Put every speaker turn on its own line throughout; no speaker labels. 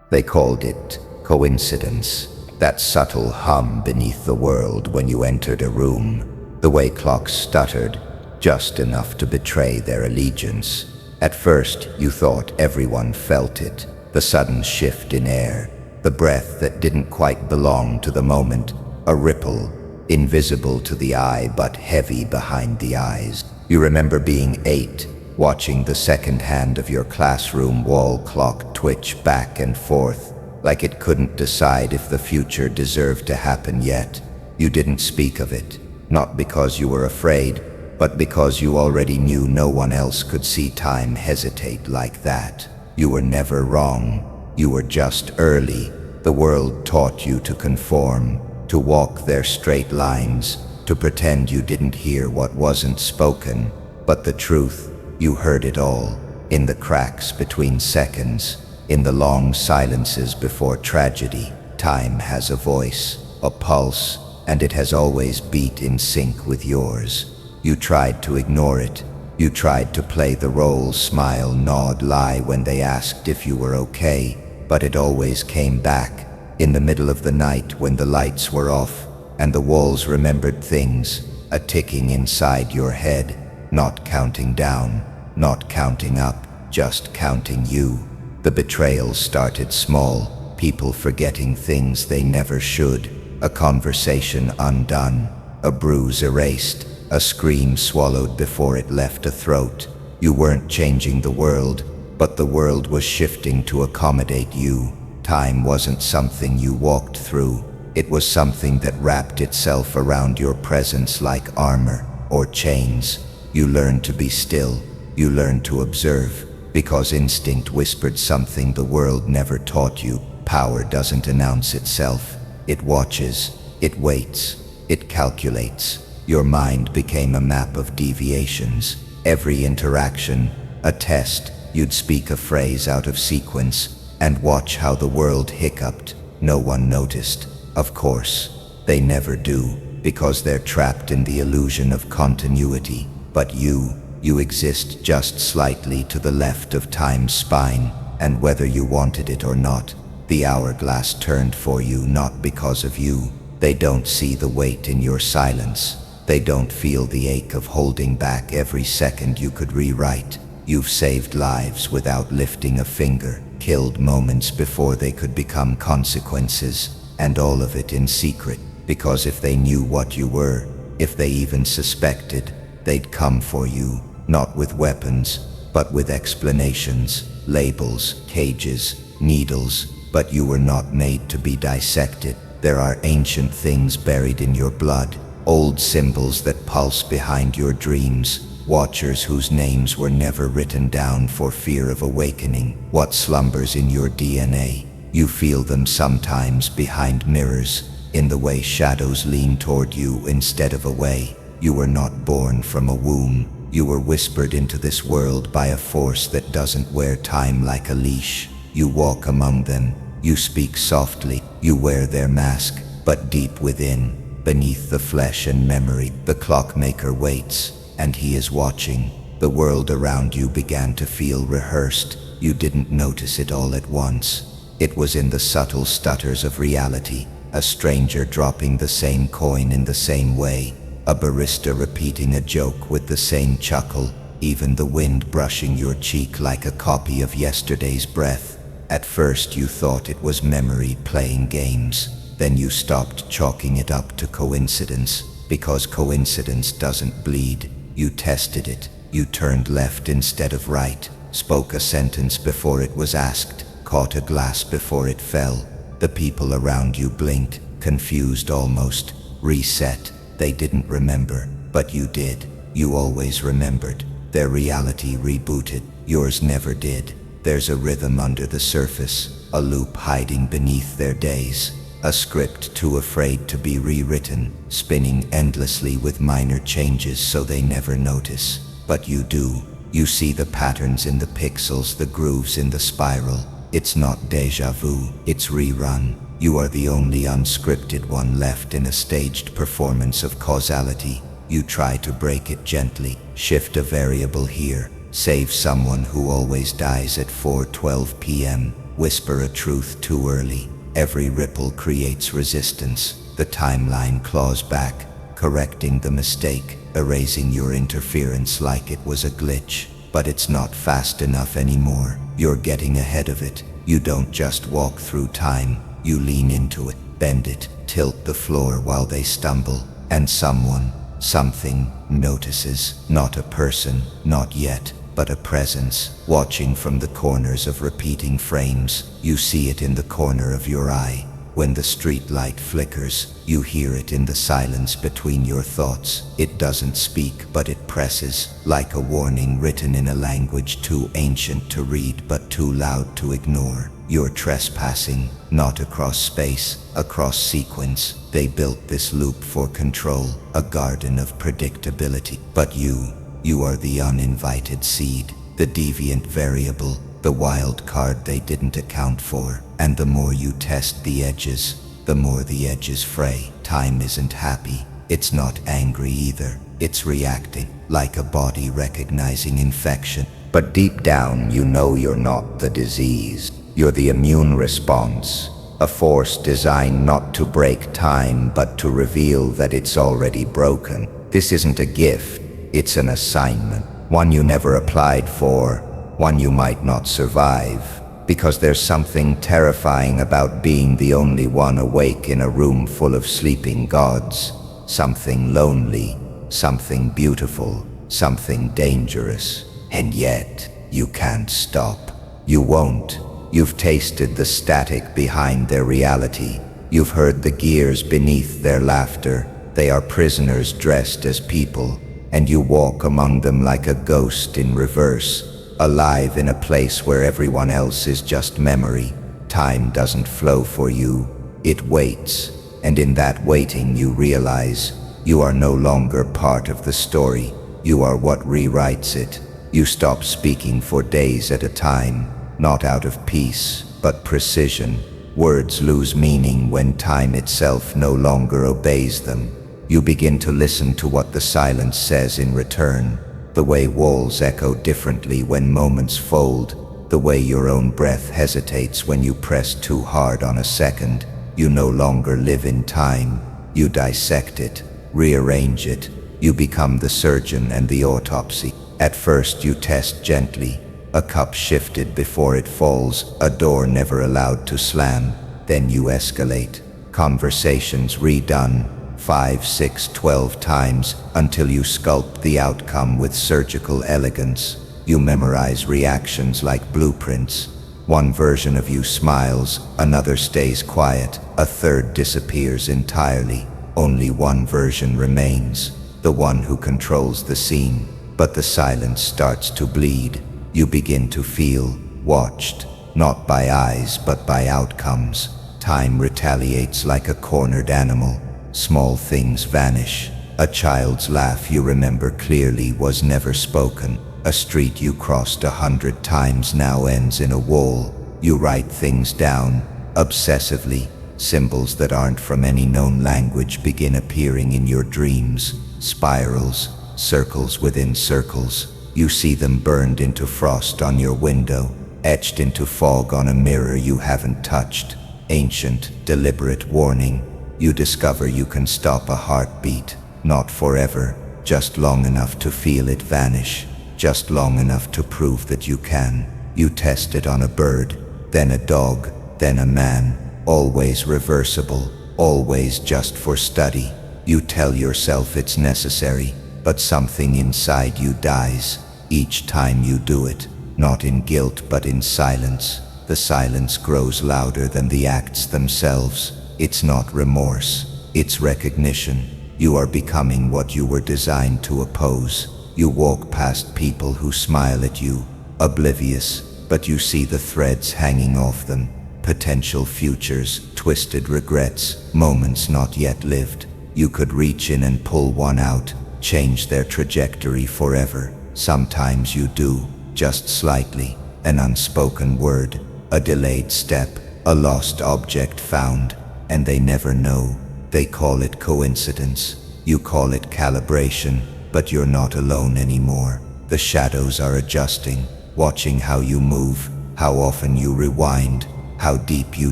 They called it coincidence, that subtle hum beneath the world when you entered a room, the way clocks stuttered, just enough to betray their allegiance. At first, you thought everyone felt it, the sudden shift in air, the breath that didn't quite belong to the moment, a ripple, invisible to the eye but heavy behind the eyes. You remember being 8, watching the second hand of your classroom wall clock twitch back and forth, like it couldn't decide if the future deserved to happen yet. You didn't speak of it, not because you were afraid, but because you already knew no one else could see time hesitate like that. You were never wrong. You were just early. The world taught you to conform, to walk their straight lines, to pretend you didn't hear what wasn't spoken. But the truth, you heard it all, in the cracks between seconds, in the long silences before tragedy. Time has a voice, a pulse, and it has always beat in sync with yours. You tried to ignore it. You tried to play the role, smile, nod, lie when they asked if you were okay, but it always came back, in the middle of the night when the lights were off, and the walls remembered things, a ticking inside your head, not counting down, not counting up, just counting you. The betrayal started small, people forgetting things they never should, a conversation undone, a bruise erased, a scream swallowed before it left a throat. You weren't changing the world, but the world was shifting to accommodate you. Time wasn't something you walked through. It was something that wrapped itself around your presence like armor or chains. You learned to be still. You learned to observe, because instinct whispered something the world never taught you. Power doesn't announce itself. It watches, it waits, it calculates. Your mind became a map of deviations. Every interaction, a test. You'd speak a phrase out of sequence and watch how the world hiccuped. No one noticed. Of course, they never do, because they're trapped in the illusion of continuity. But you exist just slightly to the left of time's spine, and whether you wanted it or not, the hourglass turned for you, not because of you. They don't see the weight in your silence. They don't feel the ache of holding back every second you could rewrite. You've saved lives without lifting a finger, killed moments before they could become consequences, and all of it in secret, because if they knew what you were, if they even suspected, they'd come for you, not with weapons, but with explanations, labels, cages, needles. But you were not made to be dissected. There are ancient things buried in your blood, old symbols that pulse behind your dreams, watchers whose names were never written down for fear of awakening. What slumbers in your DNA? You feel them sometimes behind mirrors, in the way shadows lean toward you instead of away. You were not born from a womb. You were whispered into this world by a force that doesn't wear time like a leash. You walk among them. You speak softly. You wear their mask, but deep within, beneath the flesh and memory, the clockmaker waits, and he is watching. The world around you began to feel rehearsed. You didn't notice it all at once. It was in the subtle stutters of reality, a stranger dropping the same coin in the same way, a barista repeating a joke with the same chuckle, even the wind brushing your cheek like a copy of yesterday's breath. At first you thought it was memory playing games. Then you stopped chalking it up to coincidence, because coincidence doesn't bleed. You tested it. You turned left instead of right, spoke a sentence before it was asked, caught a glass before it fell. The people around you blinked, confused almost, reset. They didn't remember, but you did. You always remembered. Their reality rebooted. Yours never did. There's a rhythm under the surface, a loop hiding beneath their days. A script too afraid to be rewritten, spinning endlessly with minor changes so they never notice. But you do. You see the patterns in the pixels, the grooves in the spiral. It's not déjà vu, it's rerun. You are the only unscripted one left in a staged performance of causality. You try to break it gently, shift a variable here, save someone who always dies at 4:12 p.m. whisper a truth too early. Every ripple creates resistance. The timeline claws back, correcting the mistake, erasing your interference like it was a glitch. But it's not fast enough anymore. You're getting ahead of it. You don't just walk through time, you lean into it, bend it, tilt the floor while they stumble, and someone, something, notices. Not a person, not yet, but a presence, watching from the corners of repeating frames. You see it in the corner of your eye. When the street light flickers, you hear it in the silence between your thoughts. It doesn't speak, but it presses, like a warning written in a language too ancient to read but too loud to ignore. You're trespassing, not across space, across sequence. They built this loop for control, a garden of predictability. But you are the uninvited seed, the deviant variable, the wild card they didn't account for. And the more you test the edges, the more the edges fray. Time isn't happy. It's not angry either. It's reacting, like a body recognizing infection. But deep down, you know you're not the disease. You're the immune response, a force designed not to break time, but to reveal that it's already broken. This isn't a gift, it's an assignment. One you never applied for, one you might not survive. Because there's something terrifying about being the only one awake in a room full of sleeping gods. Something lonely, something beautiful, something dangerous. And yet, you can't stop. You won't. You've tasted the static behind their reality. You've heard the gears beneath their laughter. They are prisoners dressed as people, and you walk among them like a ghost in reverse. Alive in a place where everyone else is just memory. Time doesn't flow for you, it waits. And in that waiting you realize you are no longer part of the story. You are what rewrites it. You stop speaking for days at a time, not out of peace, but precision. Words lose meaning when time itself no longer obeys them. You begin to listen to what the silence says in return. The way walls echo differently when moments fold, the way your own breath hesitates when you press too hard on a second. You no longer live in time. You dissect it, rearrange it. You become the surgeon and the autopsy. At first you test gently, a cup shifted before it falls, a door never allowed to slam. Then you escalate, conversations redone, 5, 6, 12 times, until you sculpt the outcome with surgical elegance. You memorize reactions like blueprints. One version of you smiles, another stays quiet, a third disappears entirely. Only one version remains, the one who controls the scene. But the silence starts to bleed. You begin to feel watched, not by eyes but by outcomes. Time retaliates like a cornered animal. Small things vanish. A child's laugh you remember clearly was never spoken. A street you crossed 100 times now ends in a wall. You write things down, obsessively. Symbols that aren't from any known language begin appearing in your dreams. Spirals, circles within circles. You see them burned into frost on your window, etched into fog on a mirror you haven't touched. Ancient, deliberate warning. You discover you can stop a heartbeat, not forever, just long enough to feel it vanish, just long enough to prove that you can. You test it on a bird, then a dog, then a man, always reversible, always just for study. You tell yourself it's necessary, but something inside you dies each time you do it, not in guilt but in silence. The silence grows louder than the acts themselves. It's not remorse, it's recognition. You are becoming what you were designed to oppose. You walk past people who smile at you, oblivious, but you see the threads hanging off them. Potential futures, twisted regrets, moments not yet lived. You could reach in and pull one out, change their trajectory forever. Sometimes you do, just slightly. An unspoken word, a delayed step, a lost object found. And they never know. They call it coincidence. You call it calibration, but you're not alone anymore. The shadows are adjusting, watching how you move, How often you rewind, how deep you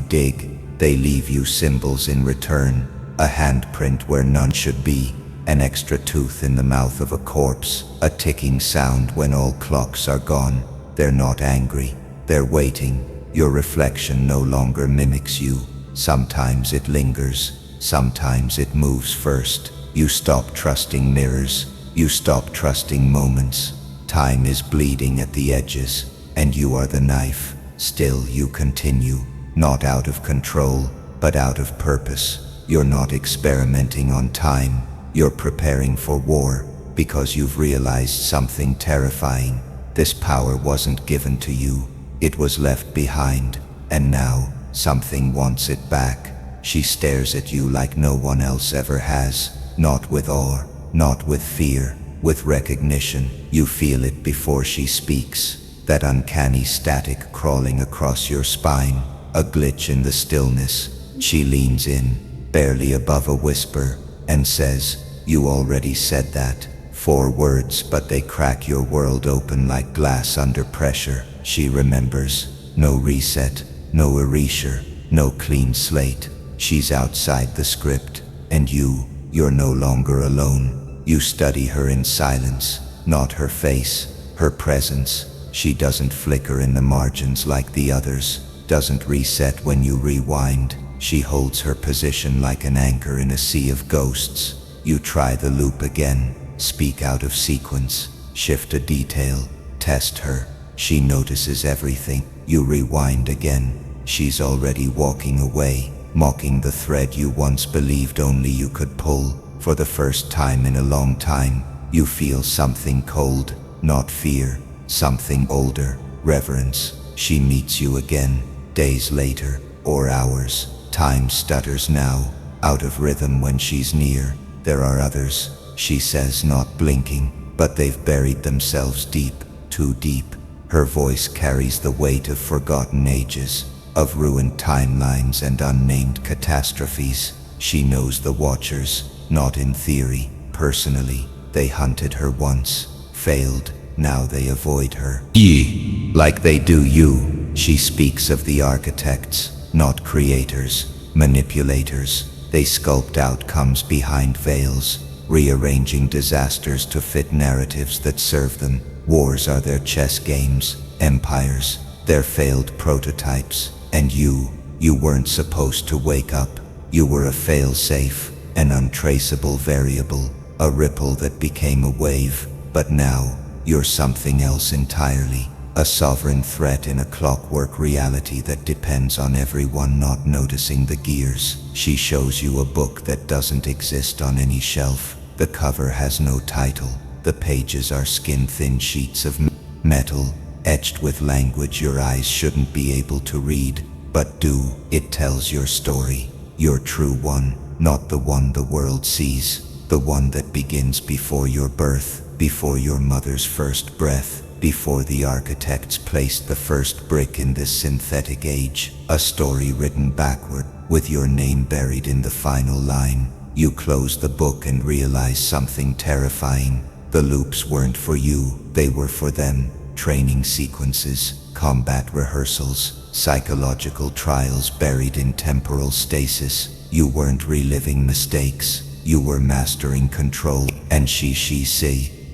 dig, they leave you symbols in return. A handprint where none should be, an extra tooth in the mouth of a corpse, a ticking sound when all clocks are gone. They're not angry, they're waiting. Your reflection no longer mimics you. Sometimes it lingers, sometimes it moves first. You stop trusting mirrors, you stop trusting moments. Time is bleeding at the edges, and you are the knife. Still you continue, not out of control, but out of purpose. You're not experimenting on time, you're preparing for war, because you've realized something terrifying. This power wasn't given to you, it was left behind, and now something wants it back. She stares at you like no one else ever has, not with awe, not with fear, with recognition. You feel it before she speaks, that uncanny static crawling across your spine, a glitch in the stillness. She leans in, barely above a whisper, and says, "You already said that." 4 words, but they crack your world open like glass under pressure. She remembers. No reset, no erasure, no clean slate. She's outside the script, and you're no longer alone. You study her in silence, not her face, her presence. She doesn't flicker in the margins like the others, doesn't reset when you rewind. She holds her position like an anchor in a sea of ghosts. You try the loop again, speak out of sequence, shift a detail, test her. She notices everything. You rewind again. She's already walking away, mocking the thread you once believed only you could pull. For the first time in a long time, you feel something cold, not fear, something older, reverence. She meets you again, days later, or hours. Time stutters now, out of rhythm when she's near. There are others, she says, not blinking, but they've buried themselves deep, too deep. Her voice carries the weight of forgotten ages, of ruined timelines and unnamed catastrophes. She knows the Watchers, not in theory, personally. They hunted her once, failed, now they avoid her. Like they do you. She speaks of the architects, not creators, manipulators. They sculpt outcomes behind veils, rearranging disasters to fit narratives that serve them. Wars are their chess games, empires, their failed prototypes. And you weren't supposed to wake up. You were a fail-safe, an untraceable variable, a ripple that became a wave. But now, you're something else entirely. A sovereign threat in a clockwork reality that depends on everyone not noticing the gears. She shows you a book that doesn't exist on any shelf. The cover has no title. The pages are skin-thin sheets of metal, etched with language your eyes shouldn't be able to read, but do. It tells your story, your true one, not the one the world sees, the one that begins before your birth, before your mother's first breath, before the architects placed the first brick in this synthetic age. A story written backward, with your name buried in the final line. You close the book and realize something terrifying. The loops weren't for you, they were for them. Training sequences, combat rehearsals, psychological trials buried in temporal stasis. You weren't reliving mistakes, you were mastering control. And she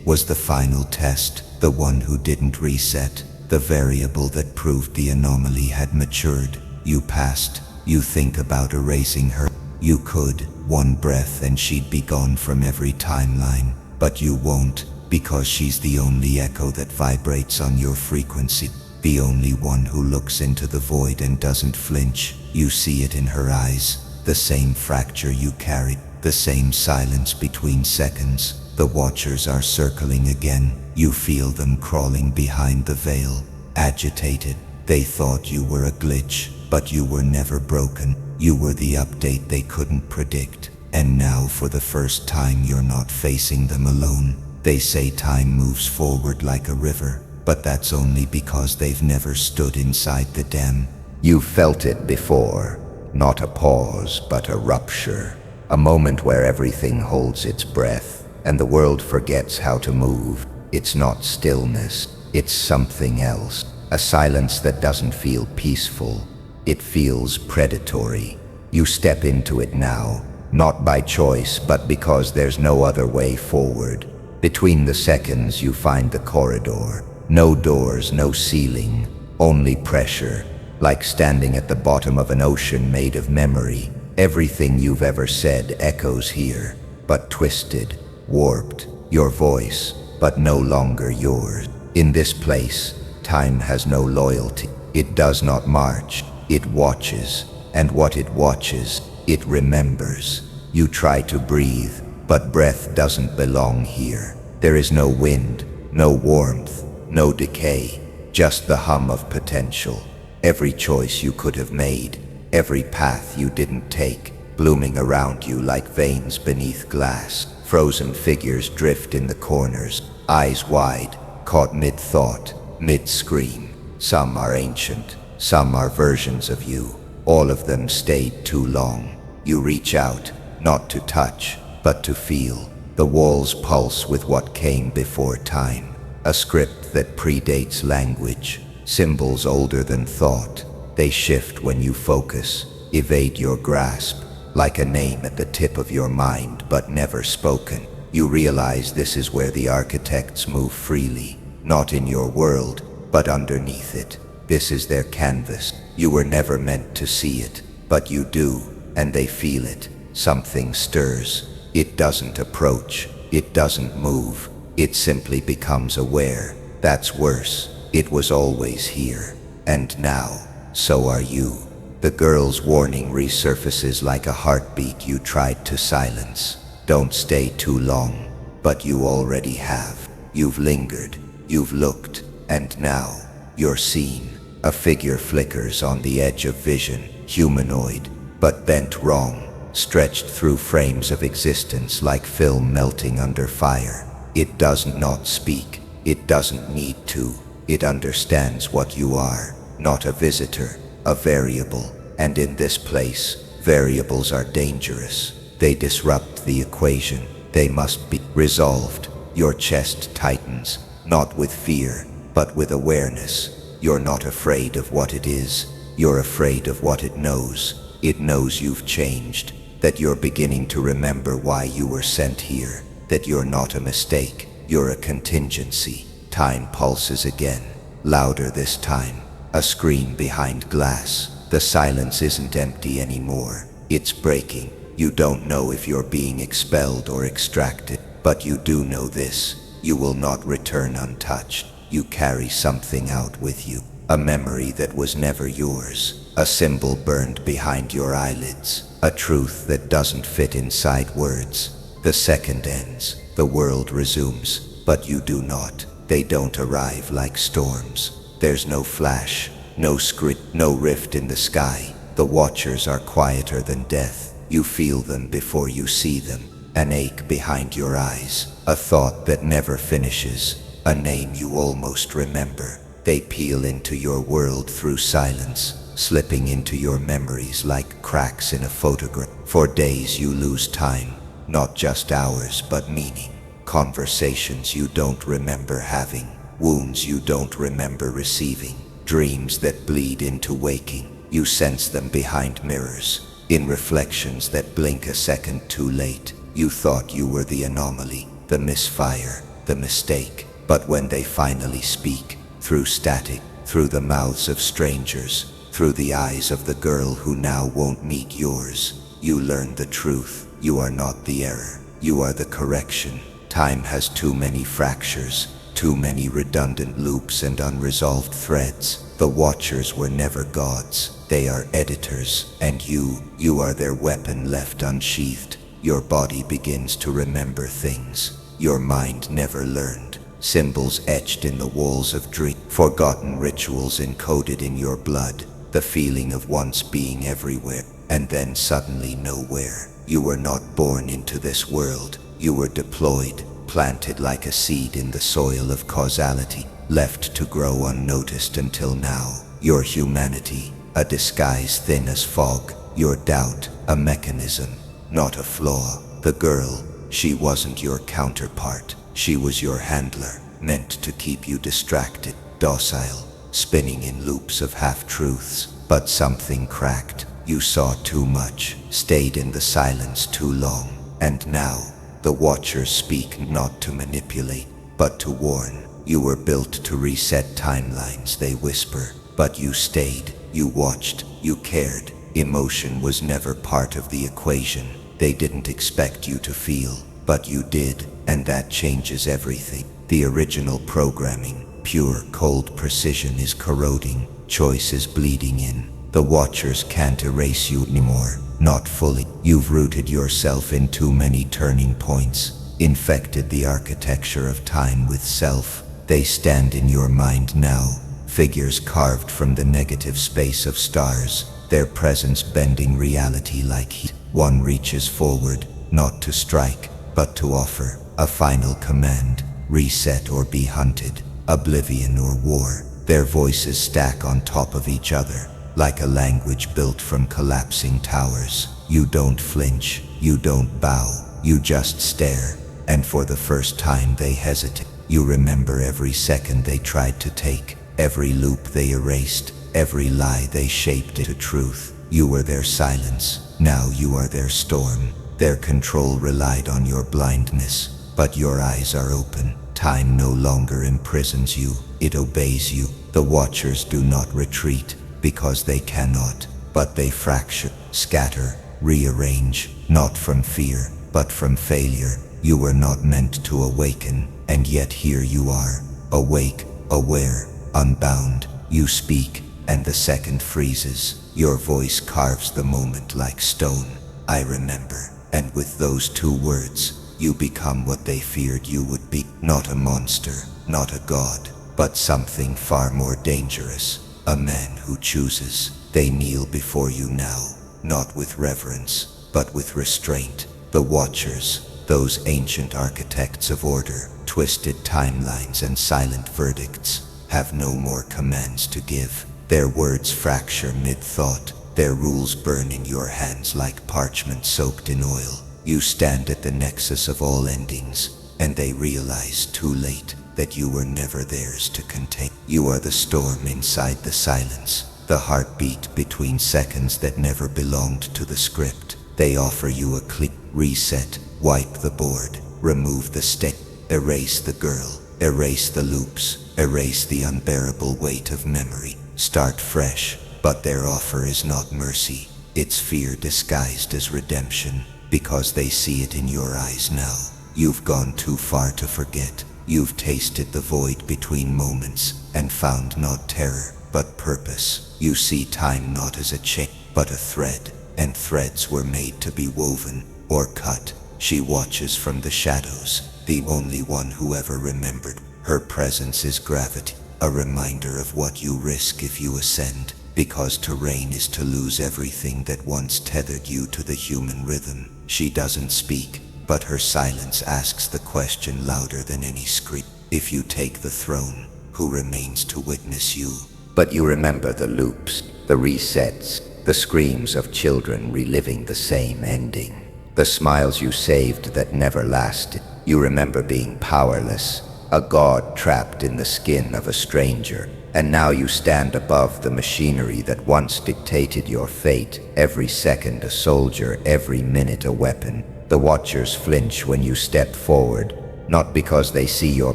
was the final test, the one who didn't reset, the variable that proved the anomaly had matured. You passed. You think about erasing her. You could, one breath and she'd be gone from every timeline. But you won't, because she's the only echo that vibrates on your frequency, the only one who looks into the void and doesn't flinch. You see it in her eyes, the same fracture you carried, the same silence between seconds. The Watchers are circling again. You feel them crawling behind the veil, agitated. They thought you were a glitch, but you were never broken. You were the update they couldn't predict. And now for the first time you're not facing them alone. They say time moves forward like a river, but that's only because they've never stood inside the dam. You felt it before, not a pause, but a rupture. A moment where everything holds its breath, and the world forgets how to move. It's not stillness, it's something else. a silence that doesn't feel peaceful. It feels predatory. You step into it now, not by choice, but because there's no other way forward. Between the seconds, you find the corridor. No doors, no ceiling, only pressure, like standing at the bottom of an ocean made of memory. Everything you've ever said echoes here, but twisted, warped. Your voice, but no longer yours. In this place, time has no loyalty. It does not march, it watches, and what it watches, it remembers. You try to breathe, but breath doesn't belong here. There is no wind, no warmth, no decay, just the hum of potential. Every choice you could have made, every path you didn't take, blooming around you like veins beneath glass. Frozen figures drift in the corners, eyes wide, caught mid-thought, mid-scream. Some are ancient, some are versions of you. All of them stayed too long. You reach out, not to touch, but to feel. The walls pulse with what came before time. A script that predates language. Symbols older than thought. They shift when you focus, evade your grasp. Like a name at the tip of your mind, but never spoken. You realize this is where the architects move freely. Not in your world, but underneath it. This is their canvas. You were never meant to see it, but you do, and they feel it. Something stirs. It doesn't approach. It doesn't move. It simply becomes aware. That's worse. It was always here. And now, so are you. The girl's warning resurfaces like a heartbeat you tried to silence. Don't stay too long, but you already have. You've lingered, you've looked, and now, you're seen. A figure flickers on the edge of vision, humanoid, but bent wrong, stretched through frames of existence like film melting under fire. It does not speak, it doesn't need to. It understands what you are, not a visitor, a variable, and in this place, variables are dangerous. They disrupt the equation. They must be resolved. Your chest tightens, not with fear, but with awareness. You're not afraid of what it is. You're afraid of what it knows. It knows you've changed, that you're beginning to remember why you were sent here, that you're not a mistake, you're a contingency. Time pulses again, louder this time. A screen behind glass. The silence isn't empty anymore. It's breaking. You don't know if you're being expelled or extracted, but you do know this. You will not return untouched. You carry something out with you. A memory that was never yours. A symbol burned behind your eyelids. A truth that doesn't fit inside words. The second ends. The world resumes. But you do not. They don't arrive like storms. There's no flash, no script, no rift in the sky. The watchers are quieter than death. You feel them before you see them. An ache behind your eyes. A thought that never finishes. A name you almost remember. They peel into your world through silence, slipping into your memories like cracks in a photograph. For days you lose time, not just hours but meaning. Conversations you don't remember having. Wounds you don't remember receiving. Dreams that bleed into waking. You sense them behind mirrors, in reflections that blink a second too late. You thought you were the anomaly, the misfire, the mistake. But when they finally speak, through static, through the mouths of strangers, through the eyes of the girl who now won't meet yours, you learn the truth. You are not the error. You are the correction. Time has too many fractures, too many redundant loops and unresolved threads. The Watchers were never gods. They are editors, and you are their weapon left unsheathed. Your body begins to remember things your mind never learned. Symbols etched in the walls of dream. Forgotten rituals encoded in your blood. The feeling of once being everywhere, and then suddenly nowhere. You were not born into this world. You were deployed, planted like a seed in the soil of causality, left to grow unnoticed until now. Your humanity, a disguise thin as fog. Your doubt, a mechanism, not a flaw. The girl, she wasn't your counterpart. She was your handler, meant to keep you distracted, docile, spinning in loops of half-truths. But something cracked. You saw too much, stayed in the silence too long. And now, the Watchers speak not to manipulate, but to warn. You were built to reset timelines, they whisper. But you stayed, you watched, you cared. Emotion was never part of the equation. They didn't expect you to feel, but you did, and that changes everything. The original programming, pure, cold precision, is corroding. Choice is bleeding in. The Watchers can't erase you anymore, not fully. You've rooted yourself in too many turning points, infected the architecture of time with self. They stand in your mind now, figures carved from the negative space of stars, their presence bending reality like heat. One reaches forward, not to strike, but to offer a final command: reset or be hunted, oblivion or war. Their voices stack on top of each other, like a language built from collapsing towers. You don't flinch, you don't bow, you just stare, and for the first time they hesitate. You remember every second they tried to take, every loop they erased, every lie they shaped into truth. You were their silence, now you are their storm. Their control relied on your blindness, but your eyes are open. Time no longer imprisons you, it obeys you. The Watchers do not retreat, because they cannot, but they fracture, scatter, rearrange, not from fear, but from failure. You were not meant to awaken, and yet here you are, awake, aware, unbound. You speak, and the second freezes. Your voice carves the moment like stone. I remember. And with those two words, you become what they feared you would be. Not a monster, not a god, but something far more dangerous. A man who chooses. They kneel before you now, not with reverence, but with restraint. The Watchers, those ancient architects of order, twisted timelines and silent verdicts, have no more commands to give. Their words fracture mid-thought. Their rules burn in your hands like parchment soaked in oil. You stand at the nexus of all endings, and they realize too late that you were never theirs to contain. You are the storm inside the silence, the heartbeat between seconds that never belonged to the script. They offer you a clean reset, wipe the board, remove the stain, erase the girl, erase the loops, erase the unbearable weight of memory. Start fresh, but their offer is not mercy. It's fear disguised as redemption, because they see it in your eyes now. You've gone too far to forget. You've tasted the void between moments and found not terror, but purpose. You see time not as a chain, but a thread, and threads were made to be woven or cut. She watches from the shadows, the only one who ever remembered. Her presence is gravity, a reminder of what you risk if you ascend, because to reign is to lose everything that once tethered you to the human rhythm. She doesn't speak, but her silence asks the question louder than any scream. If you take the throne, who remains to witness you? But you remember the loops, the resets, the screams of children reliving the same ending. The smiles you saved that never lasted. You remember being powerless, a god trapped in the skin of a stranger. And now you stand above the machinery that once dictated your fate. Every second a soldier, every minute a weapon. The Watchers flinch when you step forward, not because they see your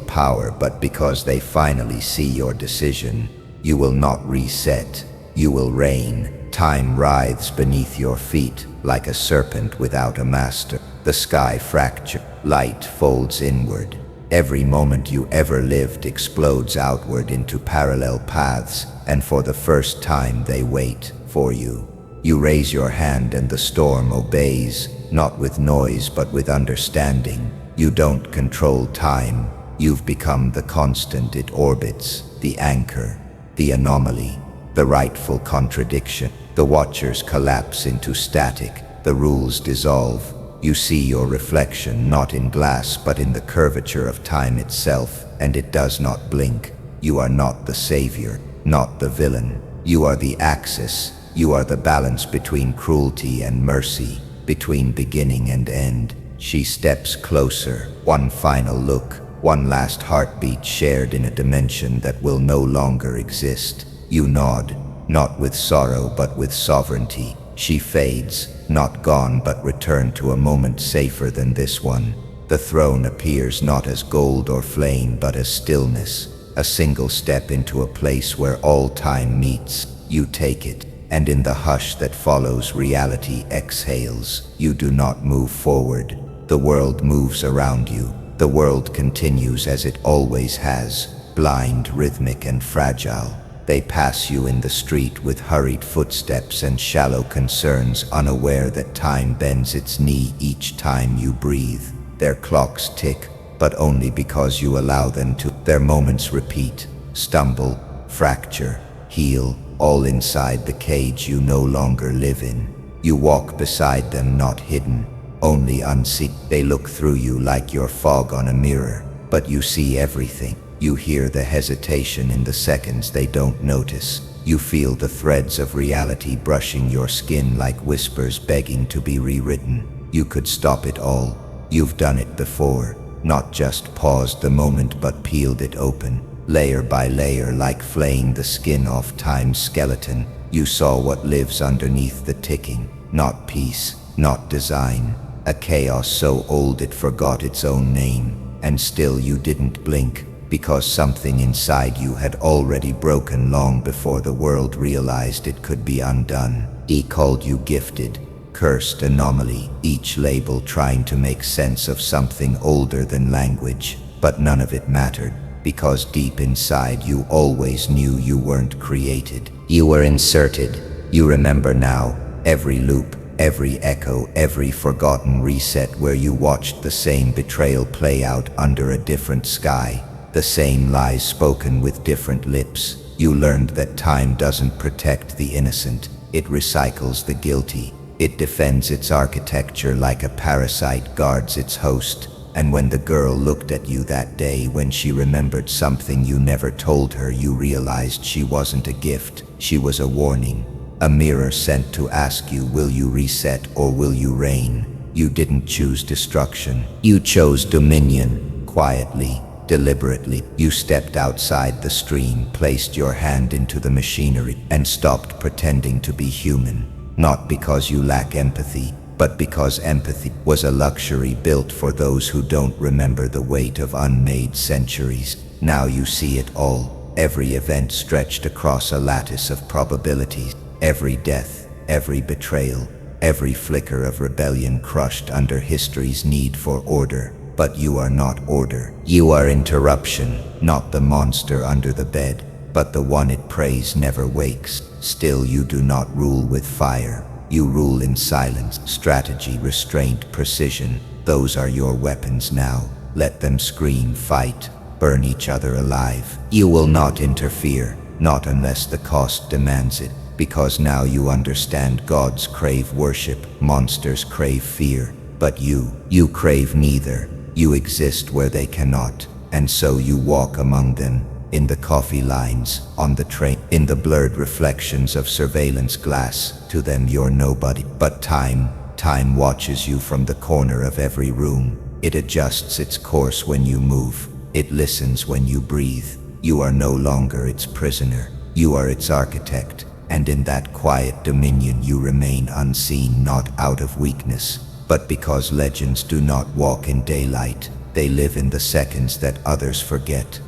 power, but because they finally see your decision. You will not reset. You will reign. Time writhes beneath your feet like a serpent without a master. The sky fractures. Light folds inward. Every moment you ever lived explodes outward into parallel paths, and for the first time they wait for you. You raise your hand and the storm obeys, not with noise but with understanding. You don't control time. You've become the constant it orbits, the anchor, the anomaly, the rightful contradiction. The Watchers collapse into static. The rules dissolve. You see your reflection not in glass but in the curvature of time itself, and it does not blink. You are not the savior, not the villain. You are the axis. You are the balance between cruelty and mercy, between beginning and end. She steps closer, one final look, One last heartbeat shared in a dimension that will no longer exist. You nod, not with sorrow but with sovereignty. She fades, not gone but returned to a moment safer than this one. The throne appears not as gold or flame but as stillness, a single step into a place where all time meets. You take it, and in the hush that follows, reality exhales. You do not move forward. The world moves around you. The world continues as it always has, blind, rhythmic, and fragile. They pass you in the street with hurried footsteps and shallow concerns, unaware that time bends its knee each time you breathe. Their clocks tick, but only because you allow them to. Their moments repeat, stumble, fracture, heal, all inside the cage you no longer live in. You walk beside them, not hidden, only unseen. They look through you like you're fog on a mirror, but you see everything. You hear the hesitation in the seconds they don't notice. You feel the threads of reality brushing your skin like whispers begging to be rewritten. You could stop it all. You've done it before. Not just paused the moment but peeled it open, layer by layer, like flaying the skin off time's skeleton. You saw what lives underneath the ticking. Not peace, not design. A chaos so old it forgot its own name. And still you didn't blink, because something inside you had already broken long before the world realized it could be undone. He called you gifted, cursed, anomaly, each label trying to make sense of something older than language. But none of it mattered, because deep inside you always knew you weren't created. You were inserted. You remember now, every loop, every echo, every forgotten reset where you watched the same betrayal play out under a different sky. The same lies spoken with different lips. You learned that time doesn't protect the innocent. It recycles the guilty. It defends its architecture like a parasite guards its host. And when the girl looked at you that day, when she remembered something you never told her, you realized she wasn't a gift. She was a warning. A mirror sent to ask you, will you reset or will you reign? You didn't choose destruction. You chose dominion. Quietly, deliberately, you stepped outside the stream, placed your hand into the machinery, and stopped pretending to be human. Not because you lack empathy, but because empathy was a luxury built for those who don't remember the weight of unmade centuries. Now you see it all, every event stretched across a lattice of probabilities, every death, every betrayal, every flicker of rebellion crushed under history's need for order. But you are not order. You are interruption, not the monster under the bed, but the one it prays never wakes. Still, you do not rule with fire. You rule in silence, strategy, restraint, precision. Those are your weapons now. Let them scream, fight, burn each other alive. You will not interfere, not unless the cost demands it, because now you understand gods crave worship, monsters crave fear. But you crave neither. You exist where they cannot, and so you walk among them, in the coffee lines, on the train, in the blurred reflections of surveillance glass. To them you're nobody. But time watches you from the corner of every room. It adjusts its course when you move. It listens when you breathe. You are no longer its prisoner. You are its architect, and in that quiet dominion you remain unseen, not out of weakness, but because legends do not walk in daylight. They live in the seconds that others forget.